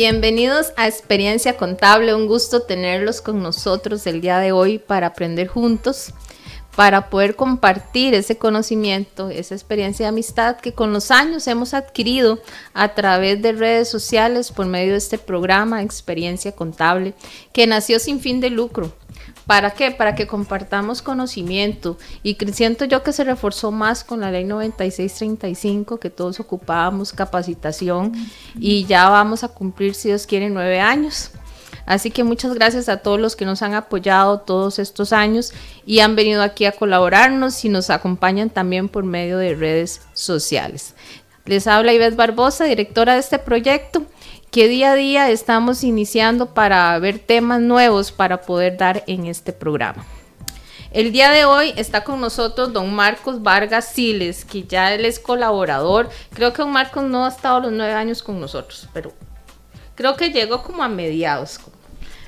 Bienvenidos a Experiencia Contable, un gusto tenerlos con nosotros el día de hoy para aprender juntos. para poder compartir ese conocimiento, esa experiencia de amistad que con los años hemos adquirido a través de redes sociales por medio de este programa Experiencia Contable, que nació sin fin de lucro. ¿Para qué? Para que compartamos conocimiento, y siento yo que se reforzó más con la ley 9635, que todos ocupábamos capacitación, y ya vamos a cumplir, si Dios quiere, 9 años. Así que muchas gracias a todos los que nos han apoyado todos estos años y han venido aquí a colaborarnos y nos acompañan también por medio de redes sociales. Les habla Ivette Barbosa, directora de este proyecto, que día a día estamos iniciando para ver temas nuevos para poder dar en este programa. El día de hoy está con nosotros don Marcos Vargas Siles, que ya él es colaborador. Creo que don Marcos no ha estado los 9 años con nosotros, pero creo que llegó como a mediados,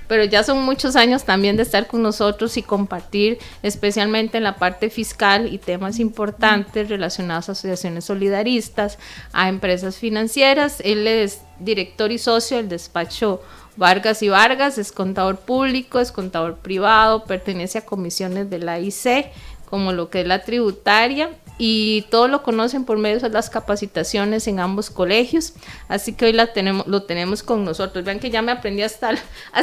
pero ya son muchos años también de estar con nosotros y compartir, especialmente en la parte fiscal y temas importantes relacionados a asociaciones solidaristas, a empresas financieras. Él es director y socio del despacho Vargas y Vargas, es contador público, es contador privado, pertenece a comisiones de la IC, como lo que es la tributaria, y todos lo conocen por medio de las capacitaciones en ambos colegios, así que hoy lo tenemos con nosotros. Vean que ya me aprendí hasta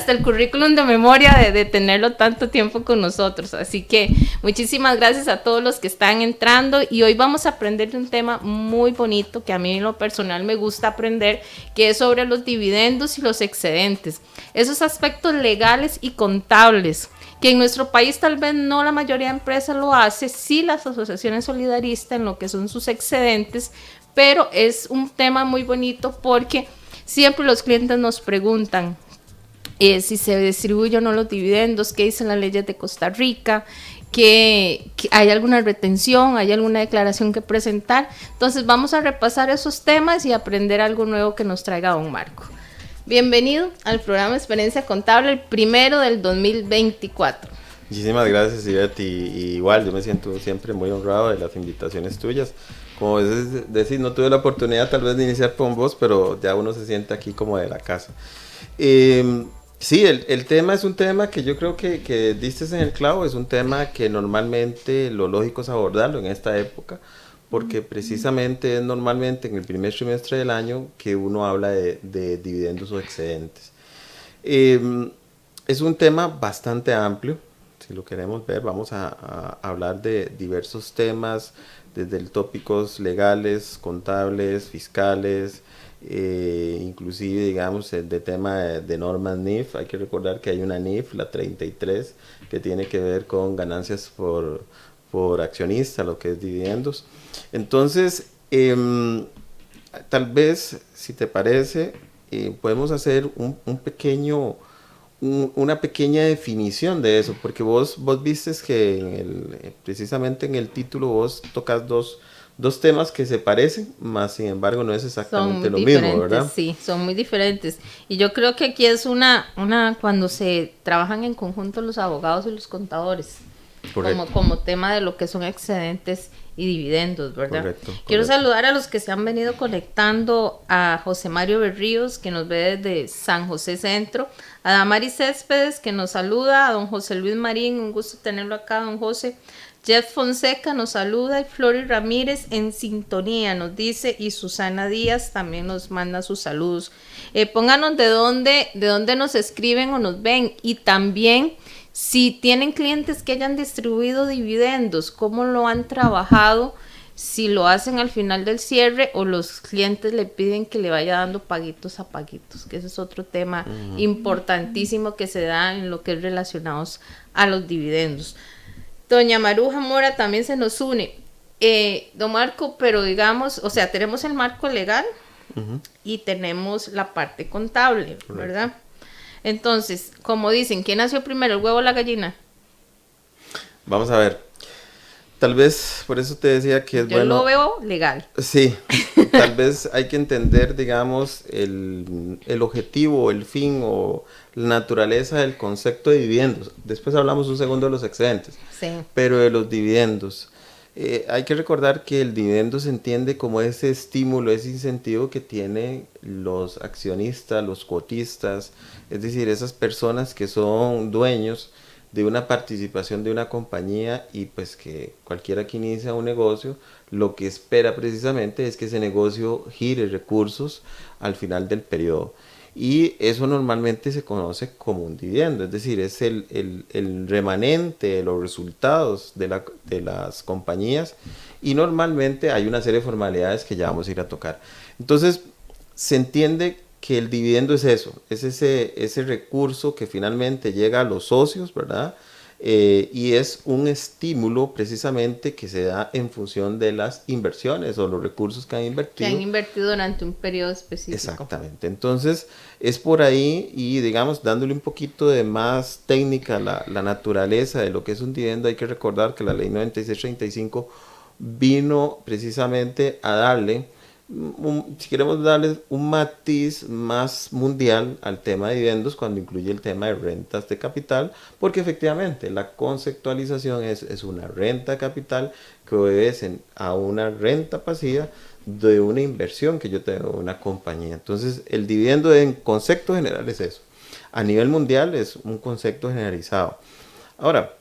el currículum de memoria de tenerlo tanto tiempo con nosotros, así que muchísimas gracias a todos los que están entrando, y hoy vamos a aprender de un tema muy bonito que a mí en lo personal me gusta aprender, que es sobre los dividendos y los excedentes, esos aspectos legales y contables que en nuestro país tal vez no la mayoría de empresas lo hace, sí las asociaciones solidaristas en lo que son sus excedentes, pero es un tema muy bonito porque siempre los clientes nos preguntan si se distribuyen o no los dividendos, qué dicen las leyes de Costa Rica, que hay alguna retención, hay alguna declaración que presentar. Entonces vamos a repasar esos temas y aprender algo nuevo que nos traiga don Marco. Bienvenido al programa Experiencia Contable, el primero del 2024. Muchísimas gracias, Ivette, y igual yo me siento siempre muy honrado de las invitaciones tuyas. Como es decir, no tuve la oportunidad tal vez de iniciar con vos, pero ya uno se siente aquí como de la casa. Sí, el tema es un tema que yo creo que diste en el clavo, es un tema que normalmente lo lógico es abordarlo en esta época, porque precisamente es normalmente en el primer trimestre del año que uno habla de dividendos o excedentes. Es un tema bastante amplio, si lo queremos ver, vamos a hablar de diversos temas, desde tópicos legales, contables, fiscales, inclusive digamos de tema de normas NIF. Hay que recordar que hay una NIF, la 33, que tiene que ver con ganancias por accionista, lo que es dividendos. Entonces, tal vez, si te parece, podemos hacer una pequeña definición de eso, porque vos vistes que precisamente en el título vos tocas dos temas que se parecen, más sin embargo no es exactamente lo mismo, ¿verdad? Sí, son muy diferentes. Y yo creo que aquí es cuando se trabajan en conjunto los abogados y los contadores. Como tema de lo que son excedentes y dividendos, ¿verdad? Correcto. Quiero saludar a los que se han venido conectando, a José Mario Berríos, que nos ve desde San José Centro, a Damaris Céspedes, que nos saluda, a don José Luis Marín, un gusto tenerlo acá, don José. Jeff Fonseca nos saluda, y Flori Ramírez en sintonía nos dice, y Susana Díaz también nos manda sus saludos. Pónganos de dónde nos escriben o nos ven, y también si tienen clientes que hayan distribuido dividendos, cómo lo han trabajado, si lo hacen al final del cierre o los clientes le piden que le vaya dando paguitos a paguitos, que ese es otro tema importantísimo que se da en lo que es relacionados a los dividendos. Doña Maruja Mora también se nos une. Don Marco, pero digamos, o sea, tenemos el marco legal y tenemos la parte contable, ¿verdad? Entonces, como dicen, ¿quién nació primero, el huevo o la gallina? Vamos a ver. Tal vez, por eso te decía que es bueno. Yo lo veo legal. Sí, tal vez hay que entender, digamos, el objetivo, el fin o la naturaleza del concepto de dividendos. Después hablamos un segundo de los excedentes. Sí. Pero de los dividendos. Hay que recordar que el dividendo se entiende como ese estímulo, ese incentivo que tienen los accionistas, los cuotistas, es decir, esas personas que son dueños de una participación de una compañía, y pues que cualquiera que inicia un negocio lo que espera precisamente es que ese negocio gire recursos al final del periodo. Y eso normalmente se conoce como un dividendo, es decir, es el remanente de los resultados de las compañías, y normalmente hay una serie de formalidades que ya vamos a ir a tocar. Entonces, se entiende que el dividendo es eso, es ese recurso que finalmente llega a los socios, ¿verdad? Y es un estímulo precisamente que se da en función de las inversiones o los recursos que han invertido. Que han invertido durante un periodo específico. Exactamente. Entonces, es por ahí, y digamos, dándole un poquito de más técnica a la naturaleza de lo que es un dividendo, hay que recordar que la ley 9635 vino precisamente a darle, si queremos darle un matiz más mundial al tema de dividendos cuando incluye el tema de rentas de capital, porque efectivamente la conceptualización es una renta de capital que obedece a una renta pasiva de una inversión que yo tengo en una compañía. Entonces, el dividendo en concepto general es eso. A nivel mundial es un concepto generalizado. Ahora,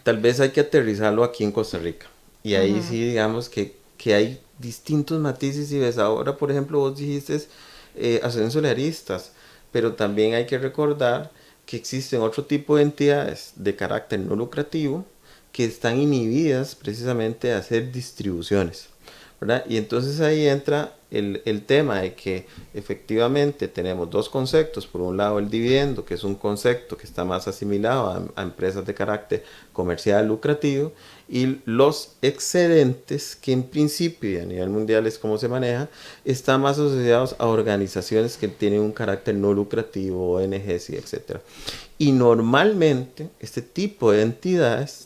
tal vez hay que aterrizarlo aquí en Costa Rica. Y ahí sí, digamos que hay distintos matices y ves. Ahora, por ejemplo, vos dijiste asociaciones solidaristas, pero también hay que recordar que existen otro tipo de entidades de carácter no lucrativo que están inhibidas precisamente de hacer distribuciones, ¿verdad? Y entonces ahí entra el tema de que efectivamente tenemos dos conceptos. Por un lado, el dividendo, que es un concepto que está más asimilado a empresas de carácter comercial lucrativo, y los excedentes, que en principio y a nivel mundial es como se maneja, están más asociados a organizaciones que tienen un carácter no lucrativo, ONGs y etcétera. Y normalmente este tipo de entidades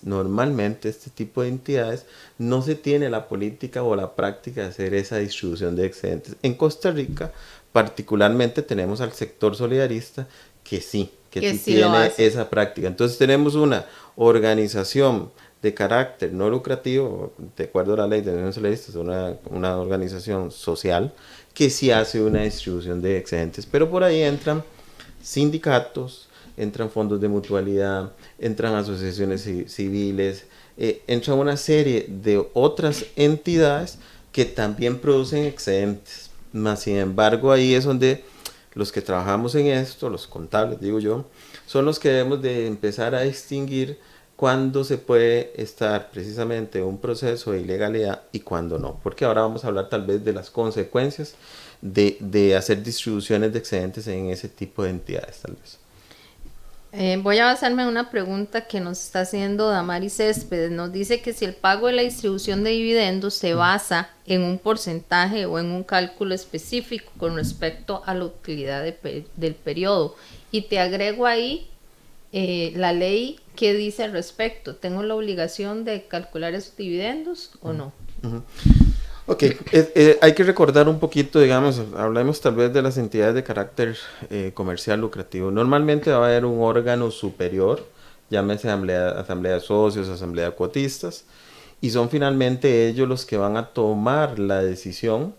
no se tiene la política o la práctica de hacer esa distribución de excedentes. En Costa Rica particularmente tenemos al sector solidarista que sí tiene esa práctica. Entonces tenemos una organización de carácter no lucrativo, de acuerdo a la ley de organizaciones solidaristas, una organización social que sí hace una distribución de excedentes, pero por ahí entran sindicatos, entran fondos de mutualidad, entran asociaciones civiles, entran una serie de otras entidades que también producen excedentes. Más sin embargo, ahí es donde los que trabajamos en esto, los contables, digo yo, son los que debemos de empezar a distinguir cuándo se puede estar precisamente en un proceso de ilegalidad y cuándo no. Porque ahora vamos a hablar tal vez de las consecuencias de hacer distribuciones de excedentes en ese tipo de entidades, tal vez. Voy a basarme en una pregunta que nos está haciendo Damaris Céspedes. Nos dice que si el pago de la distribución de dividendos se basa en un porcentaje o en un cálculo específico con respecto a la utilidad del periodo. Y te agrego ahí la ley que dice al respecto. ¿Tengo la obligación de calcular esos dividendos o no? Ok, hay que recordar un poquito, digamos, hablemos tal vez de las entidades de carácter comercial lucrativo. Normalmente va a haber un órgano superior, llámese asamblea de socios, asamblea de cuotistas, y son finalmente ellos los que van a tomar la decisión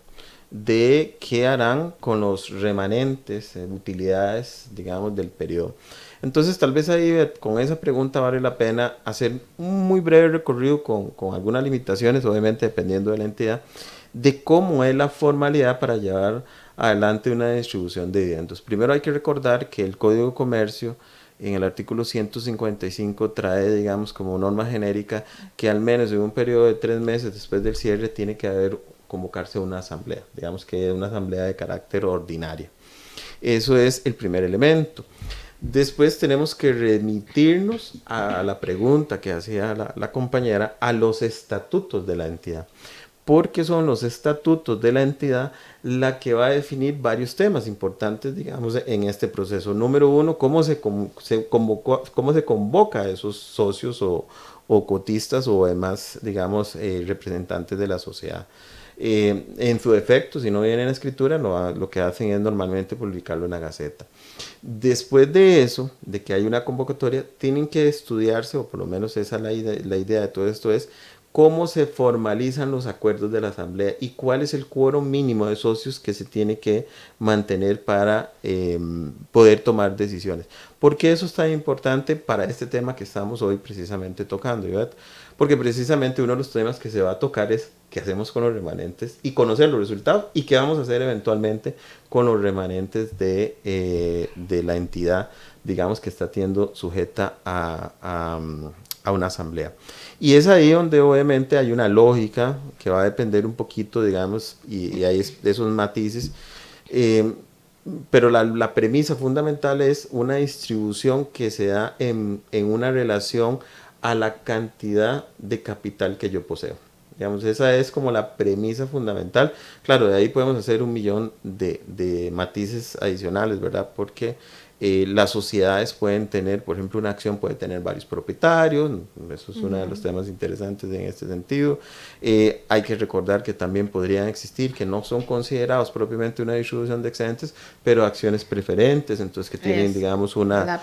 de qué harán con los remanentes, utilidades, digamos, del periodo. Entonces, tal vez ahí con esa pregunta vale la pena hacer un muy breve recorrido con algunas limitaciones, obviamente dependiendo de la entidad, de cómo es la formalidad para llevar adelante una distribución de dividendos. Primero hay que recordar que el Código de Comercio en el artículo 155 trae, digamos, como norma genérica que al menos en un periodo de 3 meses después del cierre tiene que convocarse una asamblea, digamos que es una asamblea de carácter ordinaria. Eso es el primer elemento. Después tenemos que remitirnos a la pregunta que hacía la compañera, a los estatutos de la entidad, porque son los estatutos de la entidad la que va a definir varios temas importantes, digamos, en este proceso. Número uno, cómo se convoca a esos socios o cotistas o demás, digamos, representantes de la sociedad. En su defecto, si no viene en escritura, lo que hacen es normalmente publicarlo en la Gaceta. Después de eso, de que hay una convocatoria, tienen que estudiarse, o por lo menos esa es la idea de todo esto, es cómo se formalizan los acuerdos de la asamblea y cuál es el quórum mínimo de socios que se tiene que mantener para poder tomar decisiones. ¿Por qué eso es tan importante para este tema que estamos hoy precisamente tocando, ¿verdad? Porque precisamente uno de los temas que se va a tocar es qué hacemos con los remanentes y conocer los resultados y qué vamos a hacer eventualmente con los remanentes de la entidad, digamos, que está siendo sujeta a una asamblea. Y es ahí donde obviamente hay una lógica que va a depender un poquito, digamos, y hay esos matices, pero la premisa fundamental es una distribución que se da en una relación a la cantidad de capital que yo poseo. Digamos, esa es como la premisa fundamental. Claro, de ahí podemos hacer un millón de matices adicionales, ¿verdad? Porque las sociedades pueden tener, por ejemplo, una acción puede tener varios propietarios, eso es uno de los temas interesantes en este sentido. Hay que recordar que también podrían existir, que no son considerados propiamente una distribución de excedentes, pero acciones preferentes, entonces que tienen, digamos, una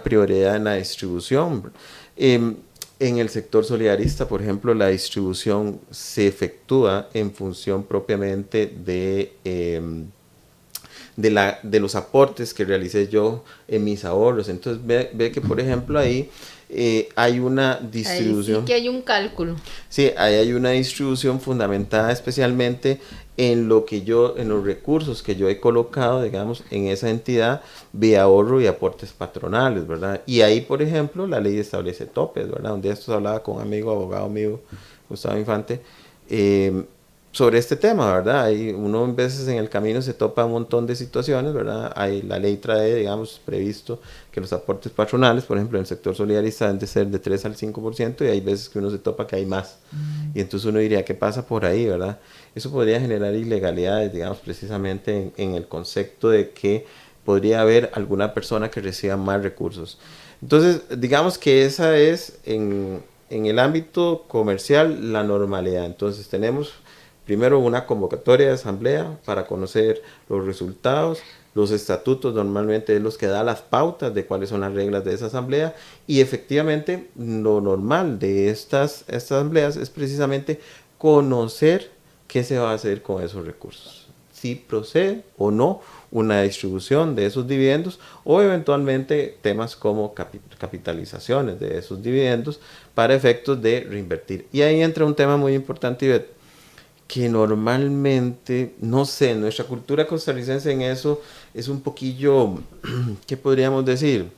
prioridad en la distribución. En el sector solidarista, por ejemplo, la distribución se efectúa en función propiamente de los aportes que realicé yo en mis ahorros. Entonces ve que, por ejemplo, ahí hay una distribución. Ahí sí que hay un cálculo. Sí, ahí hay una distribución fundamentada especialmente en los recursos que yo he colocado, digamos, en esa entidad vía ahorro y aportes patronales, ¿verdad? Y ahí, por ejemplo, la ley establece topes, ¿verdad? Un día esto hablaba con un amigo, abogado mío, Gustavo Infante, sobre este tema, ¿verdad? Hay uno en veces en el camino se topa un montón de situaciones, ¿verdad? La ley trae, digamos, previsto que los aportes patronales, por ejemplo, en el sector solidarista deben de ser de 3 al 5% y hay veces que uno se topa que hay más. Y entonces uno diría, ¿qué pasa por ahí, verdad? Eso podría generar ilegalidades, digamos, precisamente en el concepto de que podría haber alguna persona que reciba más recursos. Entonces, digamos que esa es en el ámbito comercial la normalidad. Entonces tenemos primero una convocatoria de asamblea para conocer los resultados, los estatutos normalmente es los que da las pautas de cuáles son las reglas de esa asamblea y efectivamente lo normal de estas asambleas es precisamente conocer qué se va a hacer con esos recursos, si procede o no una distribución de esos dividendos o eventualmente temas como capitalizaciones de esos dividendos para efectos de reinvertir. Y ahí entra un tema muy importante, Ivette, que normalmente, no sé, nuestra cultura costarricense en eso es un poquillo, ¿qué podríamos decir?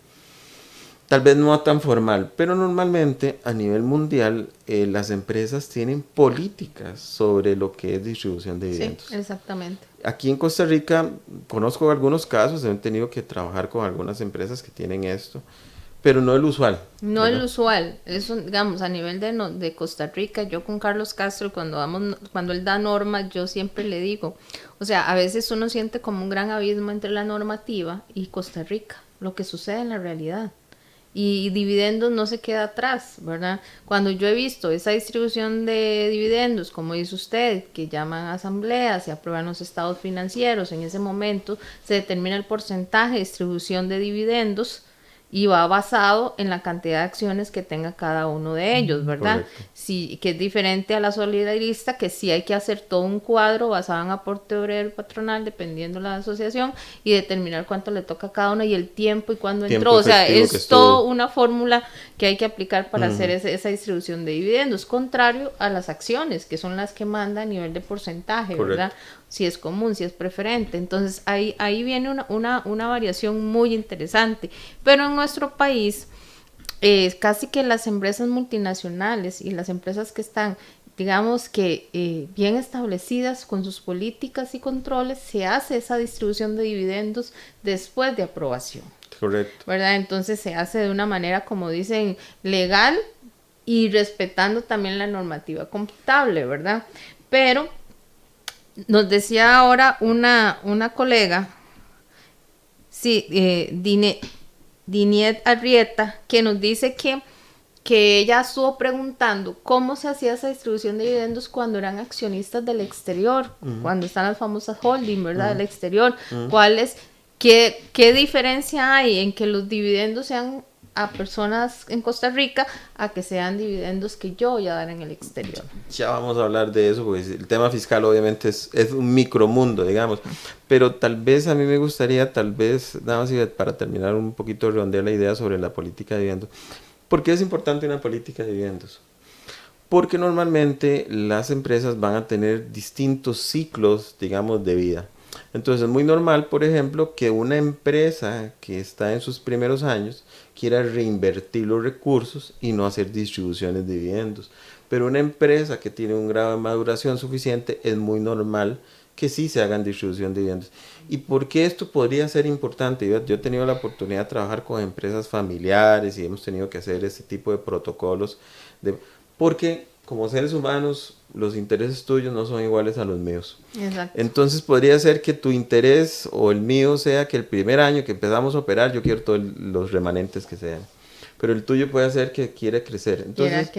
Tal vez no tan formal, pero normalmente a nivel mundial las empresas tienen políticas sobre lo que es distribución de dividendos. Sí, exactamente. Aquí en Costa Rica conozco algunos casos, he tenido que trabajar con algunas empresas que tienen esto, pero no el usual. No el usual, eso, digamos, a nivel de Costa Rica, yo con Carlos Castro, cuando él da normas, yo siempre le digo, o sea, a veces uno siente como un gran abismo entre la normativa y Costa Rica, lo que sucede en la realidad. Y dividendos no se queda atrás, ¿verdad? Cuando yo he visto esa distribución de dividendos, como dice usted, que llaman a asambleas, se aprueban los estados financieros, en ese momento se determina el porcentaje de distribución de dividendos y va basado en la cantidad de acciones que tenga cada uno de ellos, ¿verdad? Sí, que es diferente a la solidarista, que sí hay que hacer todo un cuadro basado en aporte obrero y patronal, dependiendo de la asociación, y determinar cuánto le toca a cada uno y el tiempo y cuándo entró. O sea, es todo una fórmula que hay que aplicar para hacer esa distribución de dividendos, contrario a las acciones, que son las que manda a nivel de porcentaje, ¿verdad? Si es común, si es preferente. Entonces ahí viene una variación muy interesante. Pero en nuestro país, casi que las empresas multinacionales y las empresas que están, digamos que bien establecidas con sus políticas y controles, se hace esa distribución de dividendos después de aprobación. Correcto. ¿Verdad? Entonces se hace de una manera, como dicen, legal y respetando también la normativa contable, ¿verdad? Pero nos decía ahora una colega, sí, Diniet Arrieta, que nos dice que ella estuvo preguntando cómo se hacía esa distribución de dividendos cuando eran accionistas del exterior, cuando están las famosas holding, ¿verdad? Del exterior. ¿Qué diferencia hay en que los dividendos sean a personas en Costa Rica a que sean dividendos que yo voy a dar en el exterior. Ya vamos a hablar de eso, porque el tema fiscal obviamente es un micromundo, digamos, pero tal vez a mí me gustaría, nada más para terminar un poquito de redondear la idea sobre la política de dividendos. ¿Por qué es importante una política de dividendos? Porque normalmente las empresas van a tener distintos ciclos, digamos, de vida. Entonces es muy normal, por ejemplo, que una empresa que está en sus primeros años quiera reinvertir los recursos y no hacer distribuciones de dividendos. Pero una empresa que tiene un grado de maduración suficiente, es muy normal que sí se hagan distribución de dividendos. ¿Y por qué esto podría ser importante? Yo he tenido la oportunidad de trabajar con empresas familiares y hemos tenido que hacer este tipo de protocolos, porque como seres humanos los intereses tuyos no son iguales a los míos. Exacto. Entonces podría ser que tu interés o el mío sea que el primer año que empezamos a operar yo quiero todos los remanentes que sean, pero el tuyo puede ser que quiere crecer. Entonces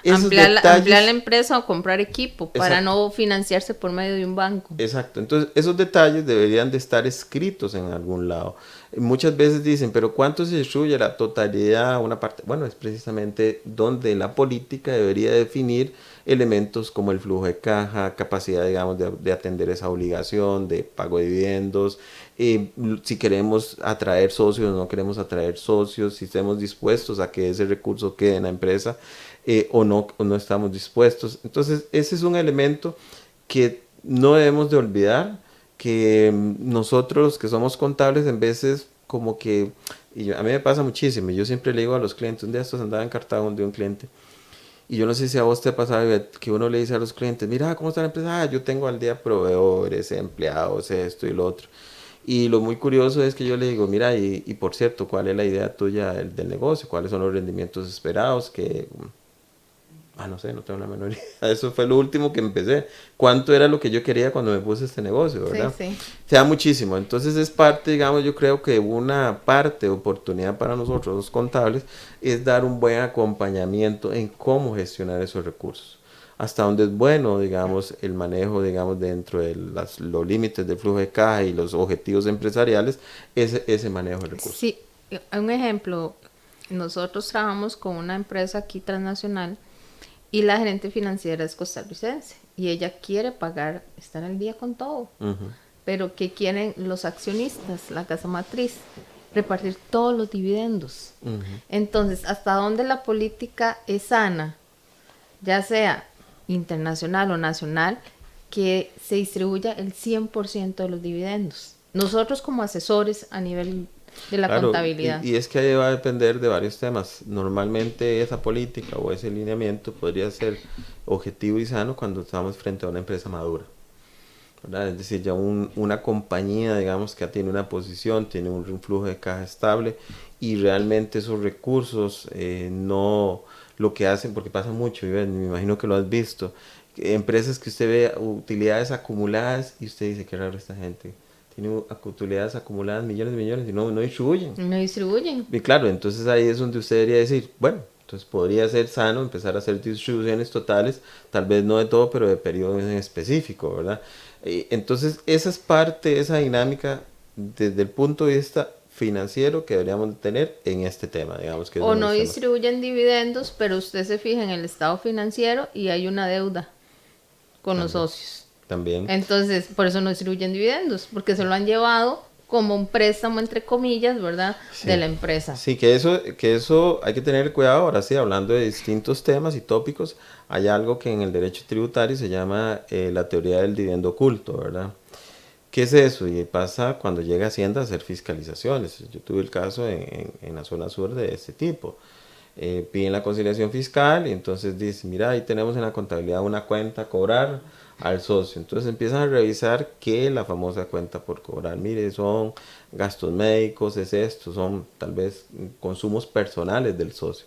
ampliar la empresa o comprar equipo para no financiarse por medio de un banco. Exacto, entonces esos detalles deberían de estar escritos en algún lado. Muchas veces dicen, pero ¿cuánto se distribuye la totalidad, una parte? Bueno, es precisamente donde la política debería definir elementos como el flujo de caja, capacidad, digamos, de atender esa obligación, de pago de dividendos, si queremos atraer socios o no queremos atraer socios, si estamos dispuestos a que ese recurso quede en la empresa, o no estamos dispuestos. Entonces ese es un elemento que no debemos de olvidar, que nosotros que somos contables en veces como que, a mí me pasa muchísimo, yo siempre le digo a los clientes, un día estos andaba en Cartago de un cliente, y yo no sé si a vos te ha pasado que uno le dice a los clientes, mira, ¿cómo está la empresa? Yo tengo al día proveedores, empleados, esto y lo otro. Y lo muy curioso es que yo le digo, mira, y por cierto, ¿cuál es la idea tuya del negocio? ¿Cuáles son los rendimientos esperados? No sé, no tengo la menor idea. Eso fue lo último que empecé. ¿Cuánto era lo que yo quería cuando me puse este negocio, verdad? Sí. Se da muchísimo. Entonces es parte, digamos, yo creo que una parte de oportunidad para nosotros los contables es dar un buen acompañamiento en cómo gestionar esos recursos. Hasta donde es bueno, digamos, el manejo, digamos, dentro de los límites del flujo de caja y los objetivos empresariales, ese manejo de recursos. Sí, un ejemplo, nosotros trabajamos con una empresa aquí transnacional y la gerente financiera es costarricense y ella quiere pagar, estar al día con todo. Pero ¿qué quieren los accionistas, la casa matriz? Repartir todos los dividendos. Entonces, ¿hasta dónde la política es sana? Ya sea internacional o nacional, que se distribuya el 100% de los dividendos. Nosotros como asesores a nivel de la contabilidad. Y es que ahí va a depender de varios temas. Normalmente esa política o ese lineamiento podría ser objetivo y sano cuando estamos frente a una empresa madura, ¿verdad? Es decir, ya una compañía, digamos, que tiene una posición, tiene un flujo de caja estable y realmente esos recursos no lo que hacen, porque pasa mucho, me imagino que lo has visto, empresas que usted ve utilidades acumuladas y usted dice, qué raro esta gente. Tiene utilidades acumuladas millones de millones y no distribuyen. No distribuyen. Y claro, entonces ahí es donde usted debería decir, bueno, entonces podría ser sano empezar a hacer distribuciones totales, tal vez no de todo, pero de periodos en específico, ¿verdad? Entonces esa es parte de esa dinámica desde el punto de vista financiero que deberíamos tener en este tema, digamos. Que o no distribuyen dividendos, pero usted se fija en el estado financiero y hay una deuda con los socios. También. Entonces, por eso no distribuyen dividendos, porque se lo han llevado como un préstamo, entre comillas, ¿verdad? Sí. De la empresa. Sí, que eso hay que tener cuidado. Ahora sí, hablando de distintos temas y tópicos, hay algo que en el derecho tributario se llama la teoría del dividendo oculto, ¿verdad? ¿Qué es eso? Y pasa cuando llega Hacienda a hacer fiscalizaciones. Yo tuve el caso en la zona sur de este tipo. Piden la conciliación fiscal y entonces dicen, mira, ahí tenemos en la contabilidad una cuenta a cobrar al socio. Entonces empiezan a revisar qué es la famosa cuenta por cobrar. Mire, son gastos médicos, es esto, son tal vez consumos personales del socio.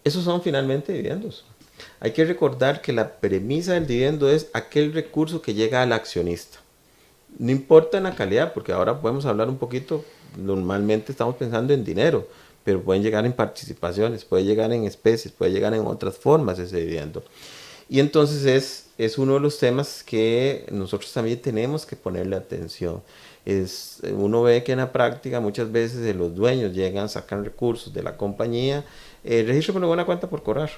Esos son finalmente dividendos. Hay que recordar que la premisa del dividendo es aquel recurso que llega al accionista. No importa en la calidad, porque ahora podemos hablar un poquito, normalmente estamos pensando en dinero, pero pueden llegar en participaciones, puede llegar en especies, puede llegar en otras formas ese dividendo. Y entonces es uno de los temas que nosotros también tenemos que ponerle atención. Uno ve que en la práctica muchas veces los dueños llegan, sacan recursos de la compañía, registro por buena cuenta por cobrar.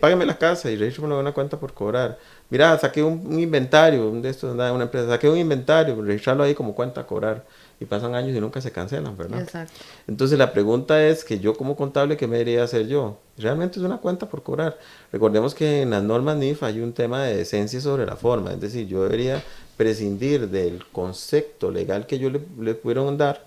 Págame la casa y registro por una cuenta por cobrar. Mira, saqué un inventario, de estos, una empresa, saqué un inventario, registrarlo ahí como cuenta a cobrar. Y pasan años y nunca se cancelan, ¿verdad? Exacto. Entonces la pregunta es que yo como contable, ¿qué me debería hacer yo? Realmente es una cuenta por cobrar. Recordemos que en las normas NIF hay un tema de decencia sobre la forma, es decir, yo debería prescindir del concepto legal que yo le pudieron dar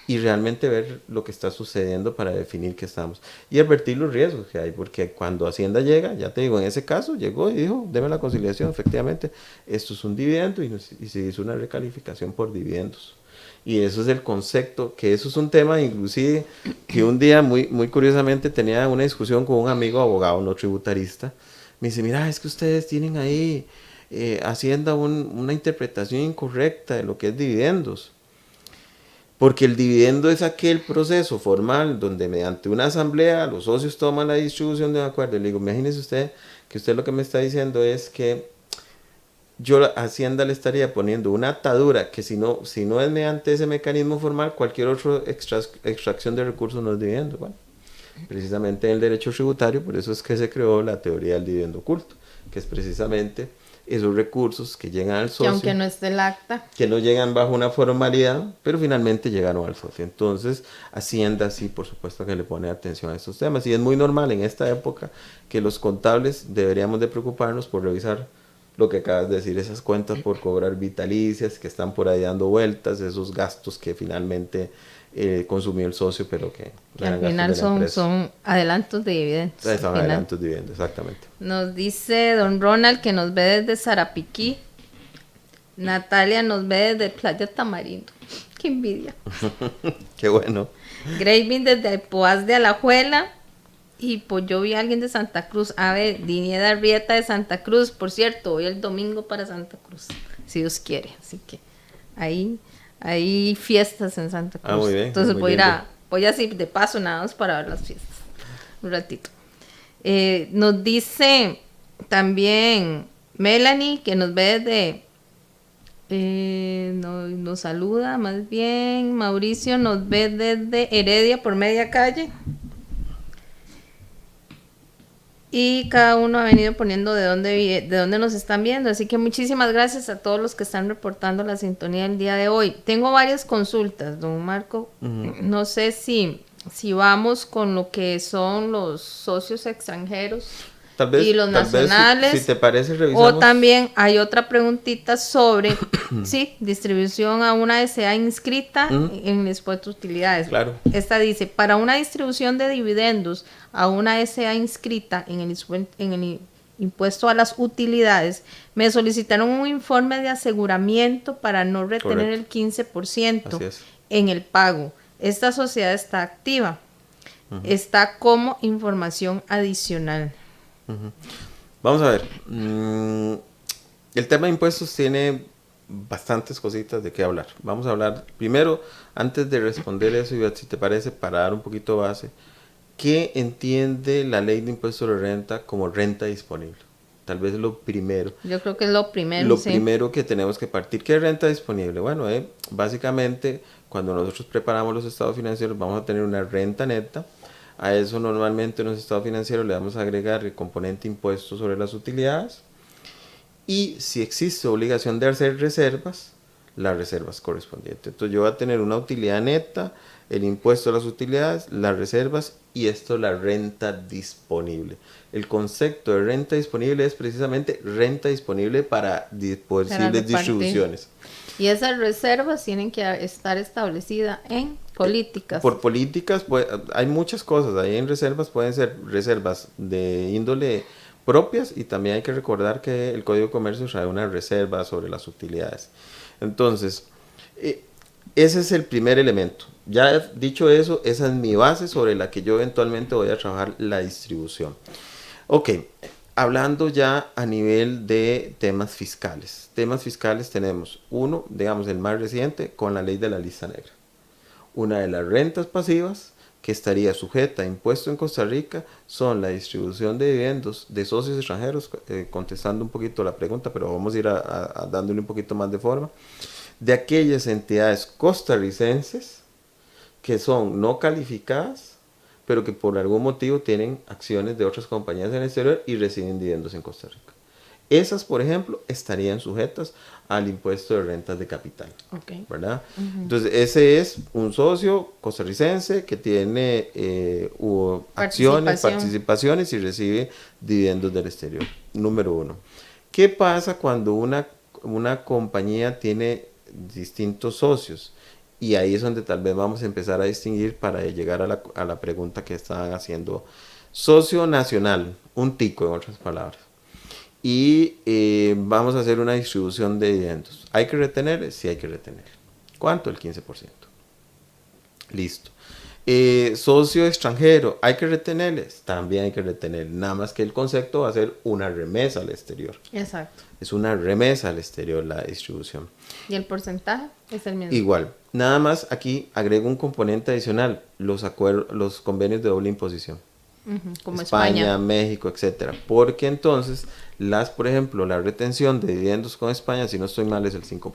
y realmente ver lo que está sucediendo para definir qué estamos. Y advertir los riesgos que hay, porque cuando Hacienda llega, ya te digo, en ese caso llegó y dijo, deme la conciliación, efectivamente, esto es un dividendo y se hizo una recalificación por dividendos. Y eso es el concepto, que eso es un tema inclusive que un día muy, muy curiosamente tenía una discusión con un amigo abogado no tributarista. Me dice, mira, es que ustedes tienen ahí Hacienda una interpretación incorrecta de lo que es dividendos. Porque el dividendo es aquel proceso formal donde mediante una asamblea los socios toman la distribución de un acuerdo. Y le digo, imagínese usted que usted lo que me está diciendo es que yo a Hacienda le estaría poniendo una atadura que si no es mediante ese mecanismo formal, cualquier otra extracción de recursos no es dividendo. Bueno, precisamente en el derecho tributario, por eso es que se creó la teoría del dividendo oculto, que es precisamente esos recursos que llegan al socio, que aunque no esté el acta, que no llegan bajo una formalidad, pero finalmente llegaron al socio. Entonces, Hacienda sí, por supuesto que le pone atención a estos temas, y es muy normal en esta época que los contables deberíamos de preocuparnos por revisar lo que acabas de decir, esas cuentas por cobrar vitalicias que están por ahí dando vueltas, esos gastos que finalmente consumió el socio, pero que al final son adelantos de dividendos. Son adelantos de dividendos, exactamente. Nos dice don Ronald que nos ve desde Sarapiquí. Natalia nos ve desde Playa Tamarindo. Qué envidia. Qué bueno. Graving desde Poás de Alajuela. Y pues yo vi a alguien de Santa Cruz. A ver, Dinieda Arrieta de Santa Cruz. Por cierto, hoy el domingo para Santa Cruz, si Dios quiere. Así que ahí hay fiestas en Santa Cruz. Muy bien. Entonces voy a ir de paso nada más para ver las fiestas. Un ratito. Nos dice también Melanie, que nos ve desde... nos saluda más bien. Mauricio nos ve desde Heredia por media calle. Y cada uno ha venido poniendo de dónde nos están viendo. Así que muchísimas gracias a todos los que están reportando la sintonía el día de hoy. Tengo varias consultas, don Marco. No sé si vamos con lo que son los socios extranjeros y los nacionales. Si te parece, revisamos. O también hay otra preguntita sobre distribución a una SA inscrita en el impuesto de utilidades. Claro. Esta dice, para una distribución de dividendos a una SA inscrita en el impuesto a las utilidades, me solicitaron un informe de aseguramiento para no retener el 15% en el pago. Esta sociedad está activa. Está como información adicional. Vamos a ver. El tema de impuestos tiene bastantes cositas de qué hablar. Vamos a hablar primero, antes de responder eso, y si te parece, para dar un poquito de base, ¿qué entiende la ley de impuestos de renta como renta disponible? Tal vez es lo primero. Yo creo que es lo primero. Lo primero que tenemos que partir. ¿Qué es renta disponible? Bueno, básicamente, cuando nosotros preparamos los estados financieros, vamos a tener una renta neta. A eso normalmente en los estados financieros le vamos a agregar el componente impuesto sobre las utilidades. Y si existe obligación de hacer reservas, las reservas correspondientes. Entonces yo voy a tener una utilidad neta, el impuesto a las utilidades, las reservas y esto la renta disponible. El concepto de renta disponible es precisamente renta disponible para posibles distribuciones. Y esas reservas tienen que estar establecidas en políticas. Por políticas, pues, hay muchas cosas. Ahí en reservas pueden ser reservas de índole propias y también hay que recordar que el Código de Comercio trae una reserva sobre las utilidades. Entonces, ese es el primer elemento. Ya dicho eso, esa es mi base sobre la que yo eventualmente voy a trabajar la distribución. Ok, hablando ya a nivel de temas fiscales. Temas fiscales tenemos uno, digamos el más reciente, con la ley de la lista negra. Una de las rentas pasivas que estaría sujeta a impuesto en Costa Rica son la distribución de dividendos de socios extranjeros, contestando un poquito la pregunta, pero vamos a ir dándole un poquito más de forma, de aquellas entidades costarricenses que son no calificadas, pero que por algún motivo tienen acciones de otras compañías en el exterior y reciben dividendos en Costa Rica. Esas, por ejemplo, estarían sujetas al impuesto de rentas de capital, Okay. ¿verdad? Entonces, ese es un socio costarricense que tiene acciones, participaciones y recibe dividendos del exterior. Número uno. ¿Qué pasa cuando una compañía tiene distintos socios? Y ahí es donde tal vez vamos a empezar a distinguir para llegar a la pregunta que estaban haciendo. Socio nacional, un tico en otras palabras. Y vamos a hacer una distribución de dividendos. ¿Hay que retener? Sí hay que retener. ¿Cuánto? El 15%. Listo. Socio extranjero, ¿hay que retenerles? También hay que retener. Nada más que el concepto va a ser una remesa al exterior. Exacto. Es una remesa al exterior la distribución. ¿Y el porcentaje es el mismo? Igual. Nada más aquí agrego un componente adicional, los convenios de doble imposición. Como España, México, etcétera. Porque entonces, por ejemplo, la retención de dividendos con España, si no estoy mal, es el 5%.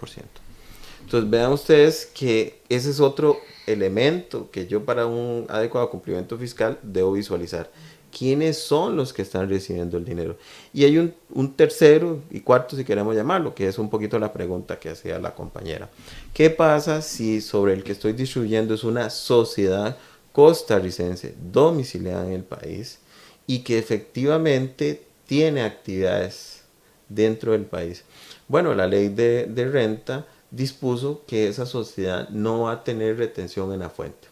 Entonces, vean ustedes que ese es otro elemento que yo para un adecuado cumplimiento fiscal debo visualizar. ¿Quiénes son los que están recibiendo el dinero? Y hay un tercero y cuarto, si queremos llamarlo, que es un poquito la pregunta que hacía la compañera. ¿Qué pasa si sobre el que estoy distribuyendo es una sociedad costarricense domiciliada en el país y que efectivamente tiene actividades dentro del país? Bueno, la ley de renta dispuso que esa sociedad no va a tener retención en la fuente.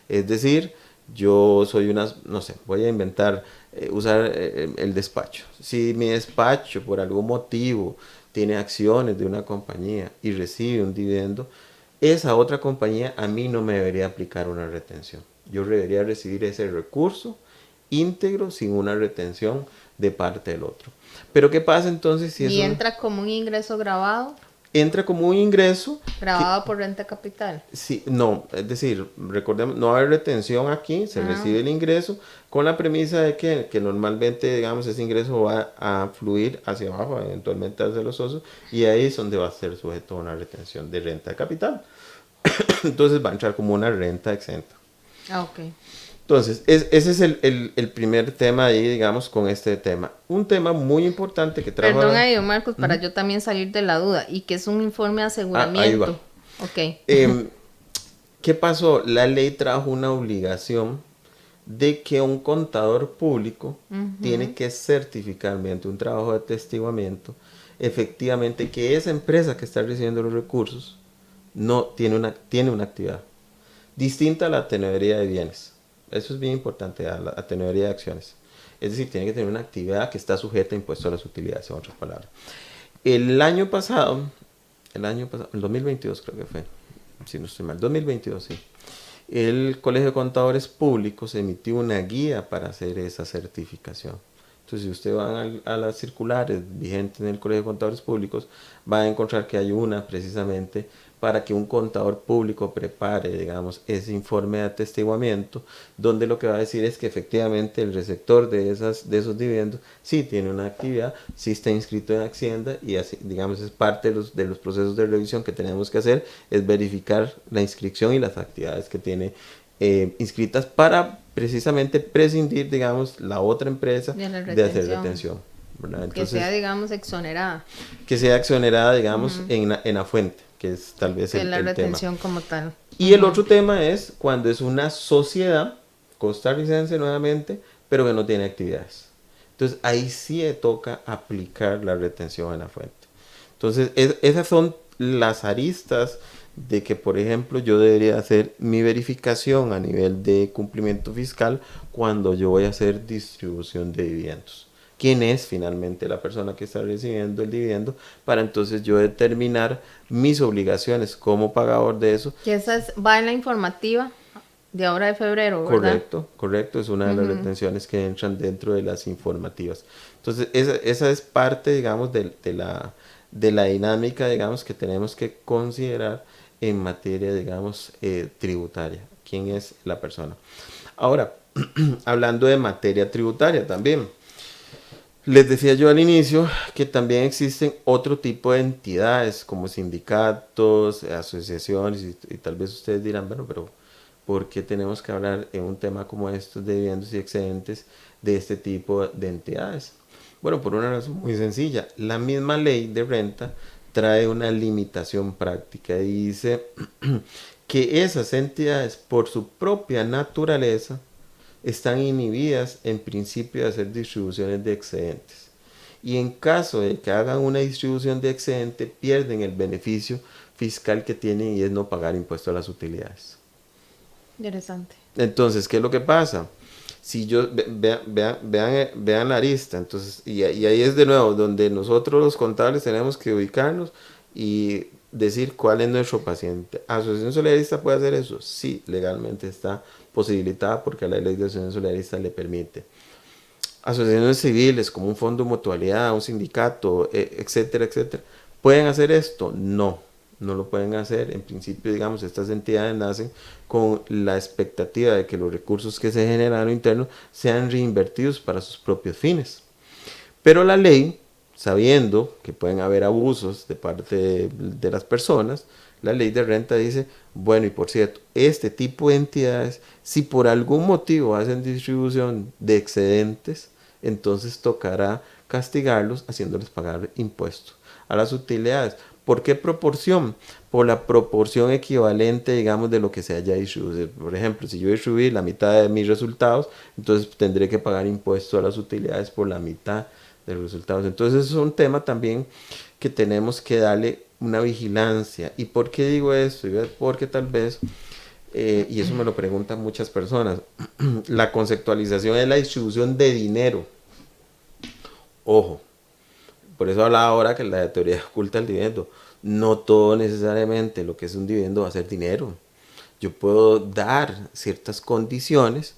Es decir, yo soy no sé, voy a inventar, usar el despacho. Si mi despacho por algún motivo tiene acciones de una compañía y recibe un dividendo, esa otra compañía a mí no me debería aplicar una retención. Yo debería recibir ese recurso íntegro sin una retención de parte del otro. Pero ¿qué pasa entonces si ¿Y entra como un ingreso grabado? Entra como un ingreso. ¿Grabado por renta capital? Sí, no, es decir, recordemos, no hay retención aquí, se recibe el ingreso con la premisa de que normalmente, digamos, ese ingreso va a fluir hacia abajo, eventualmente hacia los socios, y ahí es donde va a ser sujeto a una retención de renta de capital. Entonces va a entrar como una renta exenta. Ok. Entonces, ese es el primer tema ahí, digamos, con este tema. Un tema muy importante que trajo... Perdón ahí, Marcos, para yo también salir de la duda, y que es un informe de aseguramiento. Ahí va. Ok. ¿Qué pasó? La ley trajo una obligación de que un contador público tiene que certificar mediante un trabajo de atestiguamiento efectivamente que esa empresa que está recibiendo los recursos no tiene una actividad distinta a la tenedoría de bienes. Eso es bien importante, a la tenedoría de acciones. Es decir, tiene que tener una actividad que está sujeta a impuesto a las utilidades, en otras palabras. El año pasado, el 2022 creo que fue, si no estoy mal, 2022, sí. El Colegio de Contadores Públicos emitió una guía para hacer esa certificación. Entonces, si usted va a las circulares vigentes en el Colegio de Contadores Públicos, va a encontrar que hay una precisamente para que un contador público prepare, digamos, ese informe de atestiguamiento, donde lo que va a decir es que efectivamente el receptor de esos dividendos sí tiene una actividad, sí está inscrito en Hacienda y así, digamos, es parte de los procesos de revisión que tenemos que hacer, es verificar la inscripción y las actividades que tiene inscritas para precisamente prescindir, digamos, la otra empresa de hacer retención. Entonces, que sea, digamos, exonerada. Que sea exonerada, digamos, en la fuente, que es tal vez el tema. La retención como tal. Y el otro tema es cuando es una sociedad costarricense nuevamente, pero que no tiene actividades. Entonces, ahí sí toca aplicar la retención en la fuente. Entonces, esas son las aristas de que, por ejemplo, yo debería hacer mi verificación a nivel de cumplimiento fiscal cuando yo voy a hacer distribución de dividendos. ¿Quién es finalmente la persona que está recibiendo el dividendo? Para entonces yo determinar mis obligaciones como pagador de eso. Que esa va en la informativa de ahora de febrero, ¿verdad? Correcto. Es una de las retenciones que entran dentro de las informativas. Entonces, esa es parte, digamos, de la dinámica, digamos, que tenemos que considerar en materia, digamos, tributaria. quién es la persona. Ahora, hablando de materia tributaria también, les decía yo al inicio que también existen otro tipo de entidades como sindicatos, asociaciones y tal vez ustedes dirán, bueno, pero ¿por qué tenemos que hablar en un tema como estos de dividendos y excedentes de este tipo de entidades? Bueno, por una razón muy sencilla. La misma ley de renta trae una limitación práctica y dice que esas entidades por su propia naturaleza están inhibidas en principio de hacer distribuciones de excedentes. Y en caso de que hagan una distribución de excedente, pierden el beneficio fiscal que tienen y es no pagar impuesto a las utilidades. Interesante. Entonces, ¿qué es lo que pasa? Si yo, vean la arista, entonces, y ahí es de nuevo donde nosotros los contables tenemos que ubicarnos y decir cuál es nuestro paciente. ¿Asociación Solidarista puede hacer eso? Sí, legalmente está posibilitada porque la ley de asociación solidarista le permite. Asociaciones civiles como un fondo de mutualidad, un sindicato, etcétera, etcétera, ¿pueden hacer esto? No lo pueden hacer. En principio, digamos, estas entidades nacen con la expectativa de que los recursos que se generaron internos sean reinvertidos para sus propios fines. Pero la ley, sabiendo que pueden haber abusos de parte de las personas, la ley de renta dice, bueno, y por cierto, este tipo de entidades, si por algún motivo hacen distribución de excedentes, entonces tocará castigarlos haciéndoles pagar impuestos a las utilidades. ¿Por qué proporción? Por la proporción equivalente, digamos, de lo que se haya distribuido. Por ejemplo, si yo distribuí la mitad de mis resultados, entonces tendré que pagar impuestos a las utilidades por la mitad de los resultados. Entonces es un tema también que tenemos que darle una vigilancia. ¿Y por qué digo esto? Porque tal vez, y eso me lo preguntan muchas personas, la conceptualización es la distribución de dinero. Ojo, por eso hablaba ahora que la teoría oculta el dividendo. No todo necesariamente lo que es un dividendo va a ser dinero. Yo puedo dar ciertas condiciones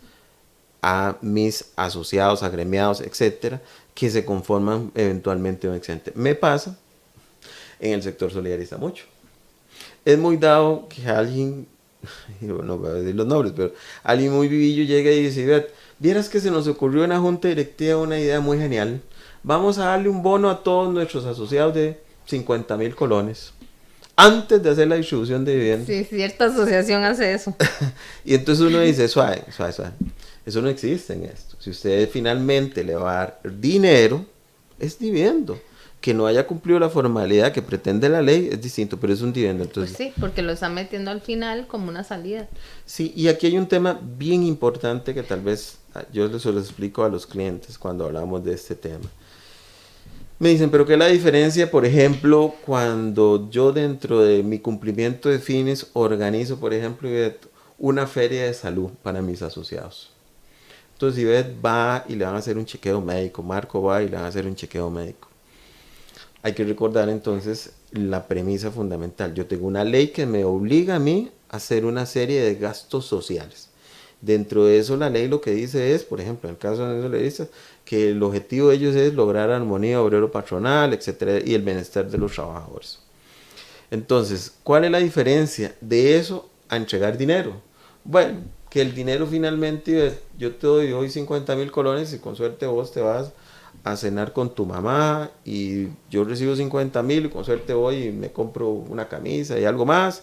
a mis asociados, agremiados, etcétera, que se conforman eventualmente un excedente. Me pasa en el sector solidarista mucho. Es muy dado que alguien, no voy a decir los nombres, pero alguien muy vivillo llega y dice, vieras que se nos ocurrió en la junta directiva una idea muy genial. Vamos a darle un bono a todos nuestros asociados de 50,000 colones antes de hacer la distribución de dividendos. Sí, cierta asociación hace eso. Y entonces uno dice, suave. Eso no existe en esto. Si usted finalmente le va a dar dinero, es dividendo. Que no haya cumplido la formalidad que pretende la ley es distinto, pero es un dividendo. Entonces, pues sí, porque lo está metiendo al final como una salida. Sí, y aquí hay un tema bien importante que tal vez yo les explico a los clientes cuando hablamos de este tema. Me dicen, pero ¿qué es la diferencia, por ejemplo, cuando yo dentro de mi cumplimiento de fines organizo, por ejemplo, una feria de salud para mis asociados? Entonces, Ivette va y le van a hacer un chequeo médico, Marco va y le van a hacer un chequeo médico. Hay que recordar entonces la premisa fundamental. Yo tengo una ley que me obliga a mí a hacer una serie de gastos sociales. Dentro de eso la ley lo que dice es, por ejemplo, en el caso de los solidaristas, que el objetivo de ellos es lograr armonía obrero-patronal, etcétera, y el bienestar de los trabajadores. Entonces, ¿cuál es la diferencia de eso a entregar dinero? Bueno, que el dinero finalmente, yo te doy hoy 50,000 colones y con suerte vos te vas a cenar con tu mamá y yo recibo 50,000 y con suerte voy y me compro una camisa y algo más.